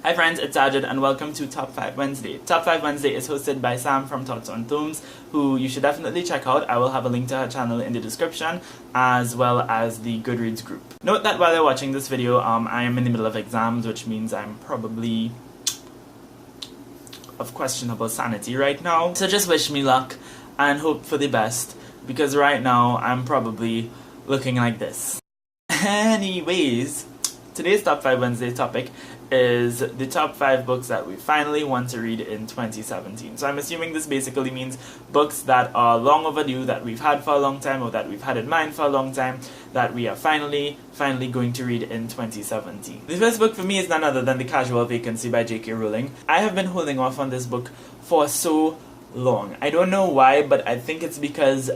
Hi friends, it's Ajit and welcome to Top 5 Wednesday. Top 5 Wednesday is hosted by Sam from Thoughts on Thumbs, who you should definitely check out. I will have a link to her channel in the description, as well as the Goodreads group. Note that while you're watching this video, I am in the middle of exams, which means I'm probably of questionable sanity right now. So just wish me luck and hope for the best, because right now I'm probably looking like this. Anyways, today's Top 5 Wednesday topic is the top 5 books that we finally want to read in 2017. So I'm assuming this basically means books that are long overdue, that we've had for a long time, or that we've had in mind for a long time, that we are finally going to read in 2017. The first book for me is none other than The Casual Vacancy by J.K. Rowling. I have been holding off on this book for so long. I don't know why, but I think it's because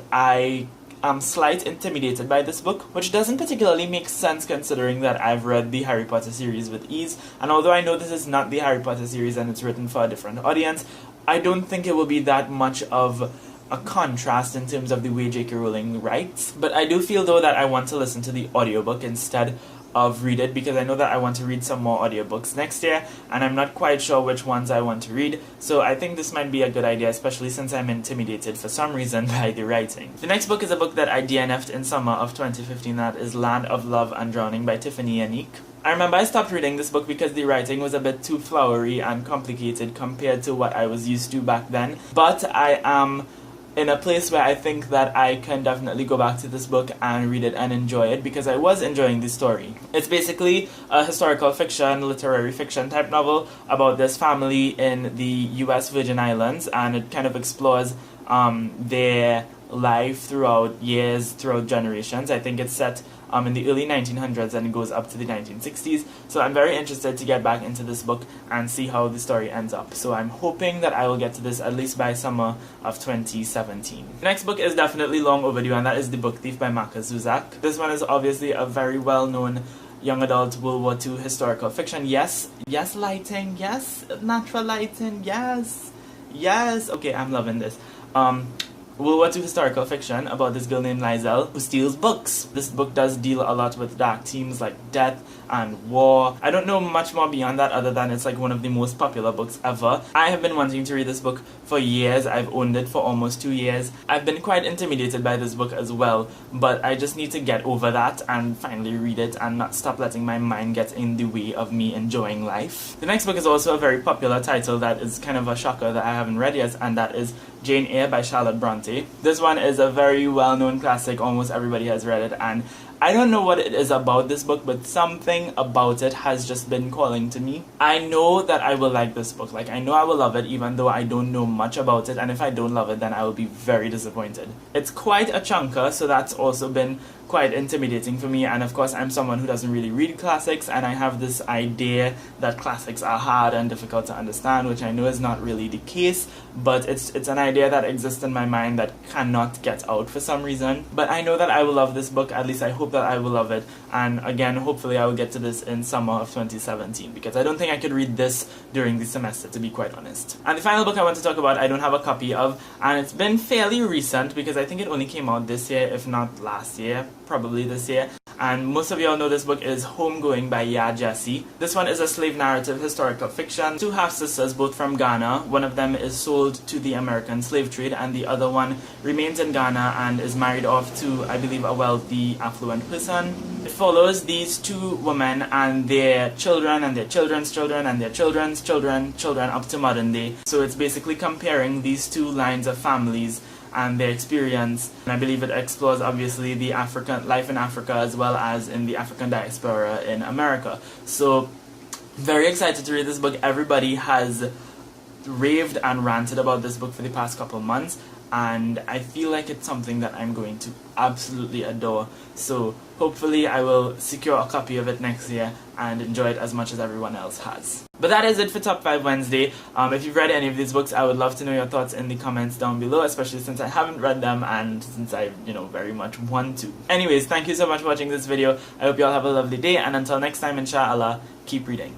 I'm slightly intimidated by this book, which doesn't particularly make sense considering that I've read the Harry Potter series with ease, and although I know this is not the Harry Potter series and it's written for a different audience, I don't think it will be that much of a contrast in terms of the way J.K. Rowling writes. But I do feel though that I want to listen to the audiobook instead of read it, because I know that I want to read some more audiobooks next year and I'm not quite sure which ones I want to read, so I think this might be a good idea, especially since I'm intimidated for some reason by the writing. The next book is a book that I DNF'd in summer of 2015, that is Land of Love and Drowning by Tiffany Yannick. I remember I stopped reading this book because the writing was a bit too flowery and complicated compared to what I was used to back then, but I am in a place where I think that I can definitely go back to this book and read it and enjoy it, because I was enjoying the story. It's basically a historical fiction, literary fiction type novel about this family in the US Virgin Islands, and it kind of explores their life throughout years, throughout generations. I think it's set in the early 1900s and it goes up to the 1960s. So I'm very interested to get back into this book and see how the story ends up. So I'm hoping that I will get to this at least by summer of 2017. The next book is definitely long overdue, and that is The Book Thief by Marcus Zusak. This one is obviously a very well-known young adult World War II historical fiction. Yes, lighting, yes, natural lighting, yes. Okay, I'm loving this. World War II historical fiction about this girl named Lizel who steals books. This book does deal a lot with dark themes like death and war. I don't know much more beyond that other than it's like one of the most popular books ever. I have been wanting to read this book for years. I've owned it for almost 2 years. I've been quite intimidated by this book as well, but I just need to get over that and finally read it and not stop letting my mind get in the way of me enjoying life. The next book is also a very popular title that is kind of a shocker that I haven't read yet, and that is Jane Eyre by Charlotte Bronte. This one is a very well-known classic. Almost everybody has read it, and I don't know what it is about this book, but something about it has just been calling to me. I know that I will like this book. Like, I know I will love it even though I don't know much about it, and if I don't love it then I will be very disappointed. It's quite a chunker, so that's also been quite intimidating for me, and of course I'm someone who doesn't really read classics, and I have this idea that classics are hard and difficult to understand, which I know is not really the case, but it's an idea that exists in my mind that cannot get out for some reason. But I know that I will love this book, at least I hope that I will love it, and again, hopefully I will get to this in summer of 2017, because I don't think I could read this during the semester, to be quite honest. And the final book I want to talk about, I don't have a copy of, and it's been fairly recent because I think it only came out this year, if not last year, probably this year, and most of y'all know this book is Homegoing by Ya Jesse. This one is a slave narrative historical fiction. Two half-sisters, both from Ghana. One of them is sold to the American slave trade, and the other one remains in Ghana and is married off to, I believe, a wealthy, affluent person. It follows these two women and their children and their children's children and their children's children up to modern day. So it's basically comparing these two lines of families and their experience, and I believe it explores obviously the African life in Africa as well as in the African diaspora in America. So very excited to read this book. Everybody has raved and ranted about this book for the past couple months, and I feel like it's something that I'm going to absolutely adore. So hopefully I will secure a copy of it next year and enjoy it as much as everyone else has. But that is it for Top 5 Wednesday. If you've read any of these books, I would love to know your thoughts in the comments down below, especially since I haven't read them and since I, very much want to. Anyways, thank you so much for watching this video. I hope you all have a lovely day, and until next time, inshallah, keep reading.